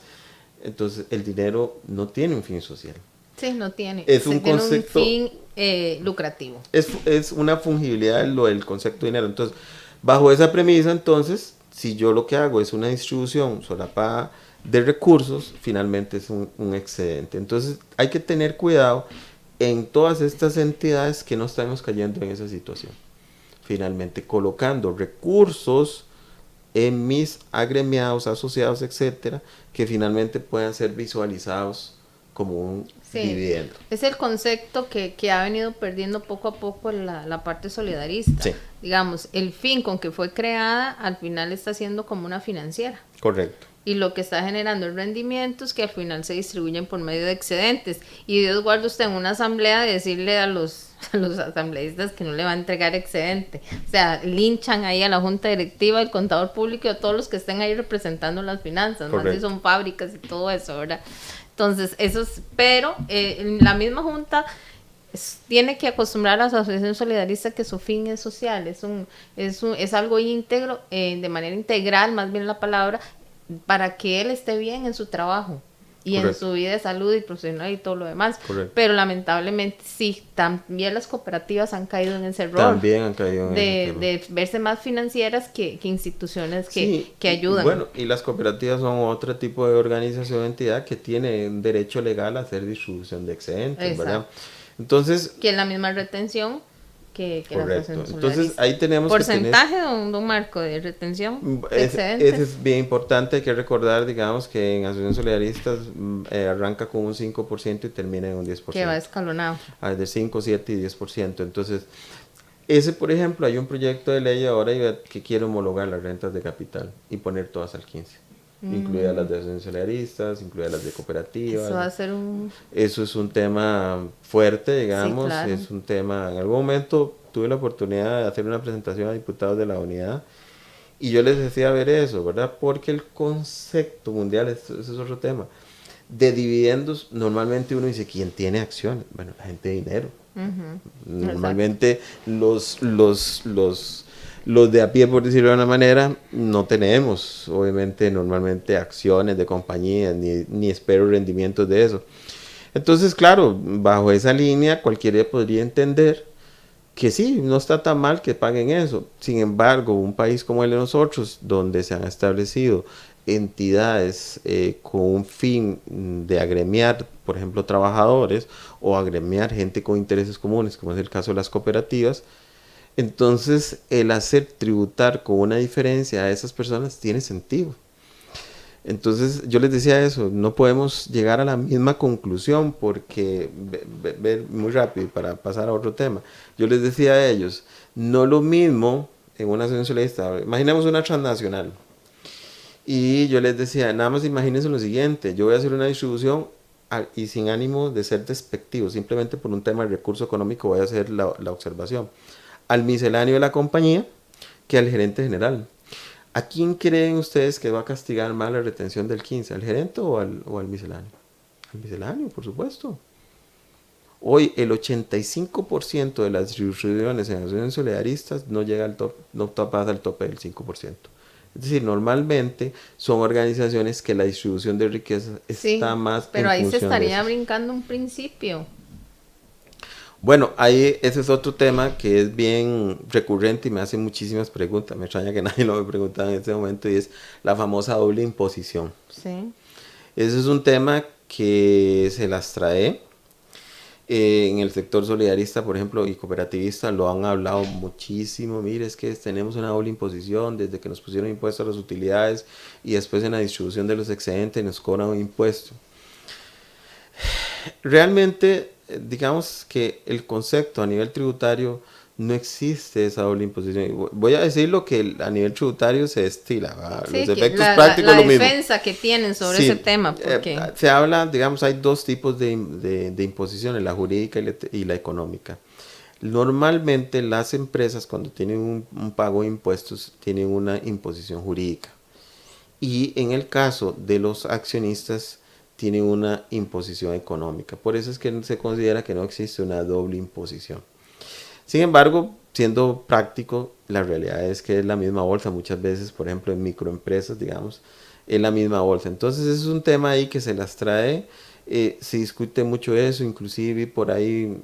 Entonces, el dinero no tiene un fin social. Sí, no tiene. Es un concepto, tiene un fin lucrativo. Es una fungibilidad lo del concepto de dinero. Entonces, bajo esa premisa, entonces, si yo lo que hago es una distribución solapada de recursos, finalmente es un excedente. Entonces, hay que tener cuidado en todas estas entidades que no estamos cayendo en esa situación. Finalmente, colocando recursos en mis agremiados, asociados, etcétera, que finalmente puedan ser visualizados como un dividendo. Es el concepto que ha venido perdiendo poco a poco la parte solidarista. Sí. Digamos, el fin con que fue creada, al final está siendo como una financiera. Correcto. Y lo que está generando es rendimientos que al final se distribuyen por medio de excedentes. Y Dios guarde usted en una asamblea de decirle a los asambleístas que no le va a entregar excedente. O sea, linchan ahí a la junta directiva, al contador público y a todos los que estén ahí representando las finanzas, más si son fábricas y todo eso, ¿verdad? Entonces, pero la misma Junta tiene que acostumbrar a la asociación solidarista que su fin es social, es algo íntegro, de manera integral, más bien la palabra, para que él esté bien en su trabajo y Correcto. En su vida de salud y profesional y todo lo demás. Correcto. Pero lamentablemente sí, también las cooperativas han caído en ese error. También han caído de verse más financieras que instituciones que ayudan. Bueno, y las cooperativas son otro tipo de organización o entidad que tiene un derecho legal a hacer distribución de excedentes, Exacto. ¿verdad? Entonces, que es la misma retención que Correcto. Entonces ahí tenemos porcentaje que tener, de un marco de retención de excedentes. Ese es bien importante, hay que recordar, digamos, que en asociaciones solidaristas arranca con un 5% y termina en un 10%. Que va escalonado. De 5, 7 y 10%. Entonces, ese, por ejemplo, hay un proyecto de ley ahora que quiere homologar las rentas de capital y poner todas al 15%. Incluidas las de asociaciones solidaristas, incluidas las de cooperativas. Eso va a ser Eso es un tema fuerte, digamos, sí, claro. Es un tema... En algún momento tuve la oportunidad de hacer una presentación a diputados de la unidad y yo les decía ver eso, ¿verdad? Porque el concepto mundial, ese es otro tema, de dividendos, normalmente uno dice, ¿quién tiene acciones? Bueno, la gente de dinero. Normalmente los de a pie, por decirlo de una manera, no tenemos, obviamente, normalmente acciones de compañías, ni espero rendimientos de eso. Entonces, claro, bajo esa línea, cualquiera podría entender que sí, no está tan mal que paguen eso. Sin embargo, un país como el de nosotros, donde se han establecido entidades con un fin de agremiar, por ejemplo, trabajadores, o agremiar gente con intereses comunes, como es el caso de las cooperativas, entonces el hacer tributar con una diferencia a esas personas tiene sentido. Entonces yo les decía eso, no podemos llegar a la misma conclusión porque, muy rápido para pasar a otro tema, yo les decía a ellos, no lo mismo en una asociación solidarista, imaginemos una transnacional, y yo les decía, nada más imagínense lo siguiente, yo voy a hacer una distribución y sin ánimo de ser despectivo, simplemente por un tema de recurso económico voy a hacer la observación. Al misceláneo de la compañía que al gerente general. ¿A quién creen ustedes que va a castigar más la retención del 15%? ¿Al gerente o al misceláneo? Al misceláneo, por supuesto. Hoy el 85% de las distribuciones en asociaciones solidaristas no llega al top, no pasa al tope del 5%. Es decir, normalmente son organizaciones que la distribución de riqueza está más pero ahí se estaría brincando un principio. Bueno, ahí ese es otro tema que es bien recurrente y me hacen muchísimas preguntas. Me extraña que nadie lo me preguntara en este momento y es la famosa doble imposición. Sí. Ese es un tema que se las trae en el sector solidarista, por ejemplo, y cooperativista lo han hablado muchísimo. Mire, es que tenemos una doble imposición desde que nos pusieron impuestos a las utilidades y después en la distribución de los excedentes nos cobran un impuesto. Realmente, digamos que el concepto a nivel tributario no existe esa doble imposición. Voy a decir lo que a nivel tributario se estila. Sí, los efectos prácticos la lo mismo. La defensa que tienen sobre ese tema. Porque se habla, digamos, hay dos tipos de imposiciones, la jurídica y la económica. Normalmente las empresas cuando tienen un pago de impuestos tienen una imposición jurídica. Y en el caso de los accionistas tiene una imposición económica. Por eso es que se considera que no existe una doble imposición. Sin embargo, siendo práctico, la realidad es que es la misma bolsa. Muchas veces, por ejemplo, en microempresas, digamos, es la misma bolsa. Entonces, ese es un tema ahí que se las trae. Se discute mucho eso, inclusive por ahí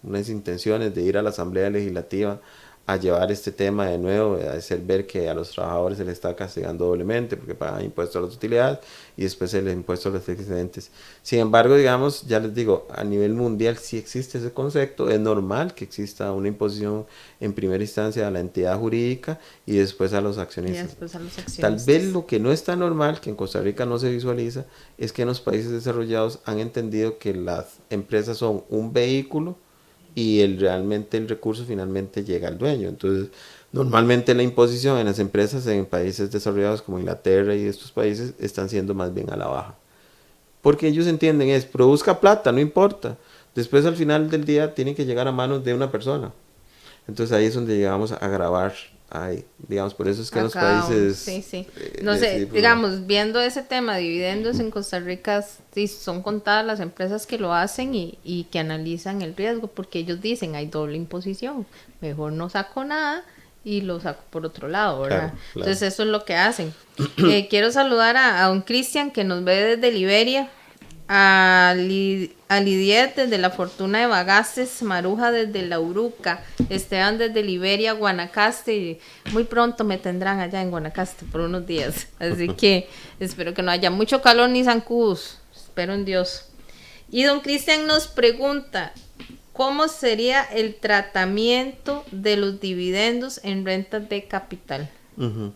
unas intenciones de ir a la Asamblea Legislativa a llevar este tema de nuevo, a hacer ver que a los trabajadores se les está castigando doblemente porque pagan impuestos a las utilidades y después el impuesto a los excedentes. Sin embargo, digamos, ya les digo, a nivel mundial sí existe ese concepto, es normal que exista una imposición en primera instancia a la entidad jurídica y después a los accionistas. Tal vez lo que no es tan normal, que en Costa Rica no se visualiza, es que en los países desarrollados han entendido que las empresas son un vehículo y realmente el recurso finalmente llega al dueño. Entonces, normalmente la imposición en las empresas en países desarrollados como Inglaterra y estos países están siendo más bien a la baja. Porque ellos entienden produzca plata, no importa. Después al final del día tienen que llegar a manos de una persona. Entonces ahí es donde llegamos a agravar hay, digamos, por eso es que en los Acá, países sí, sí. No sé, digamos, viendo ese tema de dividendos en Costa Rica, sí, son contadas las empresas que lo hacen y que analizan el riesgo, porque ellos dicen, hay doble imposición, mejor no saco nada y lo saco por otro lado, ¿verdad? claro, claro. Entonces eso es lo que hacen. Quiero saludar a don Cristian, que nos ve desde Liberia, a Lidiet desde la Fortuna de Bagaces, Maruja desde La Uruca, Esteban desde Liberia, Guanacaste, y muy pronto me tendrán allá en Guanacaste por unos días, así que espero que no haya mucho calor ni zancudos, espero en Dios. Y don Cristian nos pregunta, ¿cómo sería el tratamiento de los dividendos en rentas de capital? Ujú.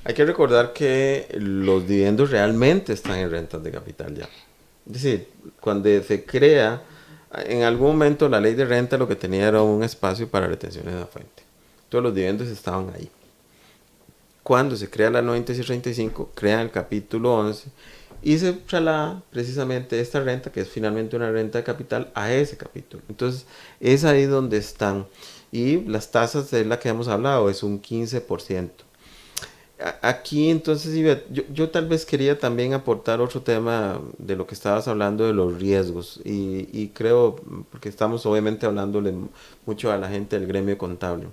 Hay que recordar que los dividendos realmente están en rentas de capital ya. Es decir, cuando se crea, en algún momento la ley de renta lo que tenía era un espacio para retenciones de la fuente. Todos los dividendos estaban ahí. Cuando se crea la 9635, crean el capítulo 11 y se traslada precisamente esta renta, que es finalmente una renta de capital, a ese capítulo. Entonces, es ahí donde están. Y las tasas de la que hemos hablado es un 15%. Aquí entonces, Ivette, yo tal vez quería también aportar otro tema de lo que estabas hablando de los riesgos y creo, porque estamos obviamente hablándole mucho a la gente del gremio contable.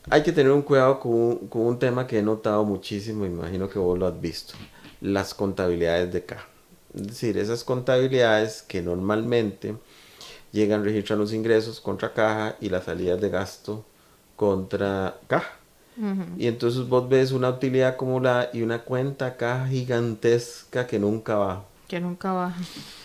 Hay que tener un cuidado con un tema que he notado muchísimo, y me imagino que vos lo has visto, las contabilidades de caja. Es decir, esas contabilidades que normalmente llegan, registran los ingresos contra caja y las salidas de gasto contra caja. Y entonces vos ves una utilidad acumulada y una cuenta caja gigantesca que nunca baja. Que nunca baja.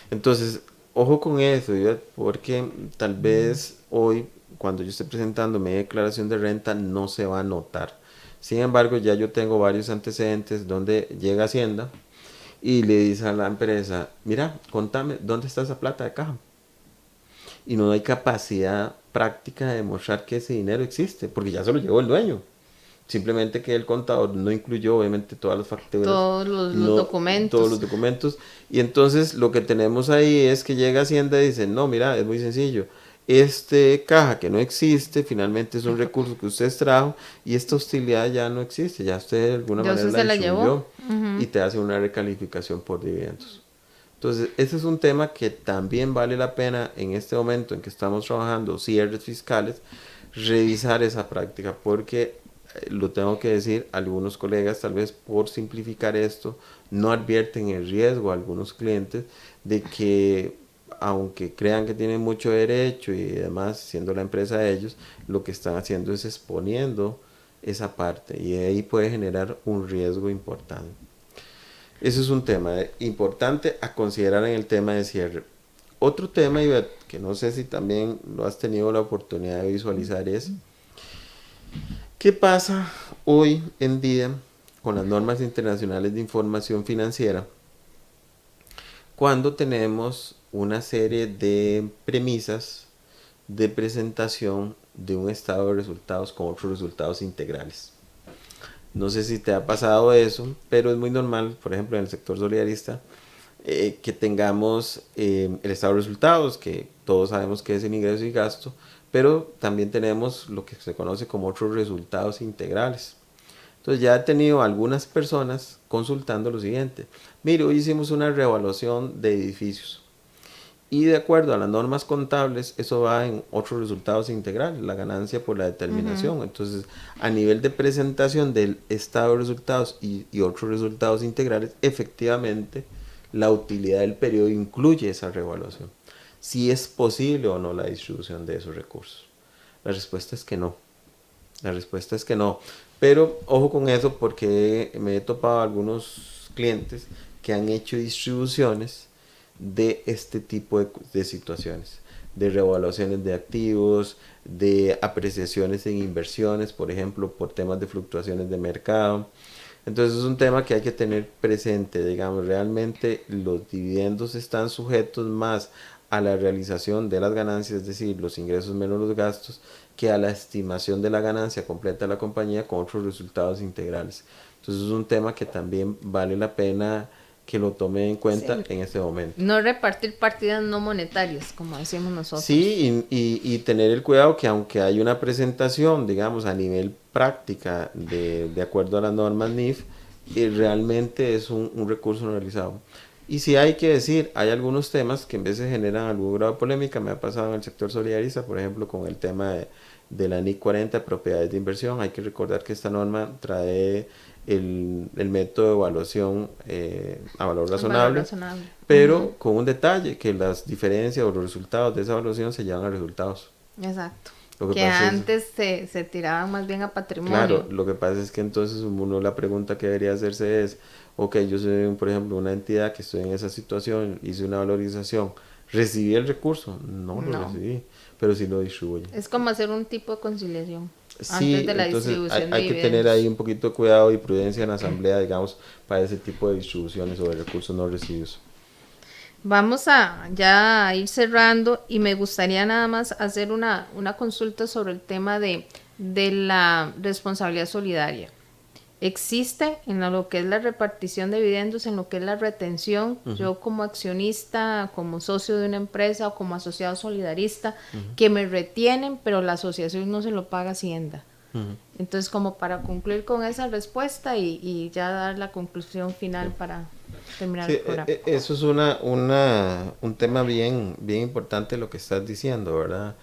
Entonces, ojo con eso, ¿verdad? Porque tal vez hoy, cuando yo esté presentando mi declaración de renta, no se va a notar. Sin embargo, ya yo tengo varios antecedentes donde llega Hacienda y le dice a la empresa, mira, contame, ¿dónde está esa plata de caja? Y no hay capacidad práctica de demostrar que ese dinero existe, porque ya se lo llevó el dueño. Simplemente que el contador no incluyó obviamente todas las facturas, Todos los no todos los documentos. documentos. Y entonces lo que tenemos ahí es que llega Hacienda y dice, no, mira, es muy sencillo. Este caja que no existe, finalmente es un recurso que usted extrajo y esta hostilidad ya no existe, ya usted de alguna Ya manera usted la se la llevó. distribuyó y te hace una recalificación por dividendos. Entonces, ese es un tema que también vale la pena en este momento en que estamos trabajando cierres fiscales, revisar esa práctica, porque lo tengo que decir, algunos colegas tal vez por simplificar esto no advierten el riesgo a algunos clientes de que aunque crean que tienen mucho derecho y además siendo la empresa de ellos, lo que están haciendo es exponiendo esa parte y ahí puede generar un riesgo importante. Eso es un tema importante a considerar en el tema de cierre. Otro tema, Ivette, que no sé si también lo has tenido la oportunidad de visualizar es ¿qué pasa hoy en día con las normas internacionales de información financiera cuando tenemos una serie de premisas de presentación de un estado de resultados con otros resultados integrales? No sé si te ha pasado eso, pero es muy normal, por ejemplo, en el sector solidarista, que tengamos el estado de resultados, que todos sabemos que es el ingreso y gasto, pero también tenemos lo que se conoce como otros resultados integrales. Entonces ya he tenido algunas personas consultando lo siguiente. Mire, hoy hicimos una reevaluación de edificios. Y de acuerdo a las normas contables, eso va en otros resultados integrales, la ganancia por la determinación. Entonces, a nivel de presentación del estado de resultados y otros resultados integrales, efectivamente, la utilidad del periodo incluye esa reevaluación. Si es posible o no la distribución de esos recursos. La respuesta es que no. La respuesta es que no. Pero ojo con eso porque me he topado algunos clientes que han hecho distribuciones de este tipo de situaciones, de revaluaciones de activos, de apreciaciones en inversiones, por ejemplo, por temas de fluctuaciones de mercado. Entonces es un tema que hay que tener presente, digamos, realmente los dividendos están sujetos más a la realización de las ganancias, es decir, los ingresos menos los gastos, que a la estimación de la ganancia completa de la compañía con otros resultados integrales. Entonces es un tema que también vale la pena que lo tome en cuenta en este momento. No repartir partidas no monetarias, como decimos nosotros. Sí, y tener el cuidado que aunque hay una presentación, digamos, a nivel práctica de acuerdo a las normas NIF, realmente es un recurso no realizado. Y sí hay que decir, hay algunos temas que en vez de generan algún grado de polémica, me ha pasado en el sector solidarista, por ejemplo, con el tema de la NIC 40, propiedades de inversión. Hay que recordar que esta norma trae el método de evaluación a valor razonable, pero con un detalle, que las diferencias o los resultados de esa evaluación se llevan a resultados. Exacto. Lo que antes se tiraban más bien a patrimonio. Claro, lo que pasa es que entonces uno la pregunta que debería hacerse es, ok, yo soy, por ejemplo, una entidad que estoy en esa situación, hice una valorización, ¿recibí el recurso? No lo recibí, pero sí lo distribuye. Es como hacer un tipo de conciliación. Sí, antes de la entonces distribución hay que tener ahí un poquito de cuidado y prudencia en la asamblea, digamos, para ese tipo de distribuciones sobre recursos no recibidos. Vamos a ya ir cerrando y me gustaría nada más hacer una consulta sobre el tema de la responsabilidad solidaria. Existe en lo que es la repartición de dividendos, en lo que es la retención, yo como accionista, como socio de una empresa o como asociado solidarista, que me retienen, pero la asociación no se lo paga Hacienda. Entonces, como para concluir con esa respuesta y ya dar la conclusión final para terminar el programa. Eso es un tema bien importante lo que estás diciendo, ¿verdad?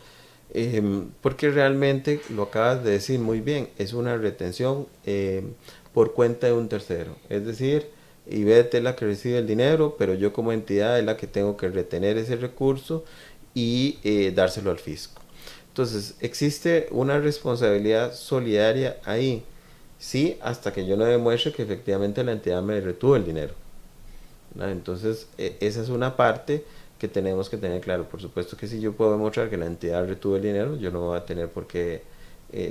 Porque realmente lo acabas de decir muy bien, es una retención por cuenta de un tercero, es decir, IBET es la que recibe el dinero, pero yo como entidad es la que tengo que retener ese recurso y dárselo al fisco. Entonces, existe una responsabilidad solidaria ahí, sí, hasta que yo no demuestre que efectivamente la entidad me retuvo el dinero, ¿no? Entonces, esa es una parte que tenemos que tener claro. Por supuesto que si yo puedo demostrar que la entidad retuvo el dinero, yo no voy a tener por qué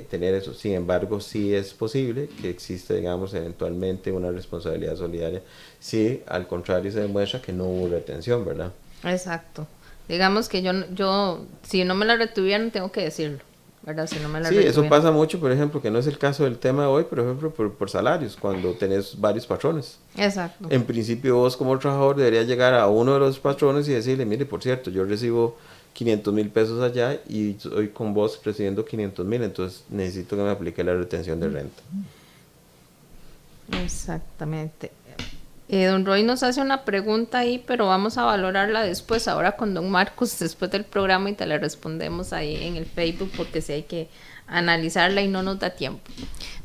tener eso. Sin embargo, sí es posible que exista, digamos, eventualmente una responsabilidad solidaria si al contrario se demuestra que no hubo retención, ¿verdad? Exacto. Digamos que yo si no me la retuvieron, tengo que decirlo, ¿verdad? Si no me la sí, retuvieron. Eso pasa mucho, por ejemplo, que no es el caso del tema de hoy, por ejemplo, por salarios, cuando tenés varios patrones. Exacto. En principio vos como trabajador deberías llegar a uno de los patrones y decirle, mire, por cierto, yo recibo 500,000 pesos allá y hoy con vos recibiendo 500,000, entonces necesito que me aplique la retención de renta. Exactamente. Don Roy nos hace una pregunta ahí, pero vamos a valorarla después, ahora con don Marcos, después del programa, y te la respondemos ahí en el Facebook, porque sí hay que analizarla y no nos da tiempo.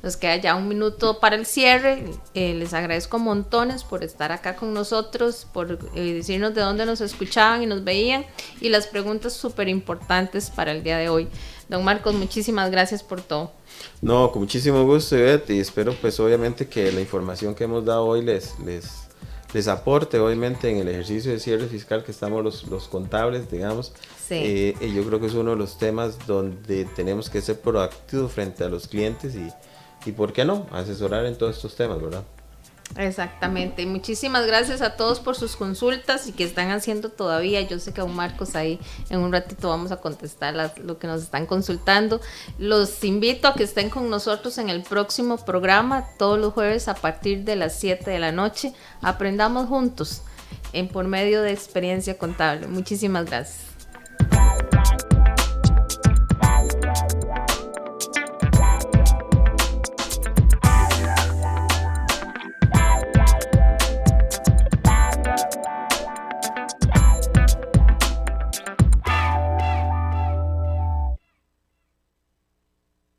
Nos queda ya un minuto para el cierre. Les agradezco montones por estar acá con nosotros, por decirnos de dónde nos escuchaban y nos veían, y las preguntas súper importantes para el día de hoy. Don Marcos, muchísimas gracias por todo. No, con muchísimo gusto, Ivette, y espero pues obviamente que la información que hemos dado hoy les aporte obviamente en el ejercicio de cierre fiscal que estamos los contables, digamos. Sí. Yo creo que es uno de los temas donde tenemos que ser proactivos frente a los clientes y ¿por qué no? Asesorar en todos estos temas, ¿verdad? Exactamente. Muchísimas gracias a todos por sus consultas y que están haciendo todavía. Yo sé que a un Marcos ahí en un ratito vamos a contestar lo que nos están consultando. Los invito a que estén con nosotros en el próximo programa todos los jueves a partir de las 7 de la noche. Aprendamos juntos por medio de Experiencia Contable. Muchísimas gracias.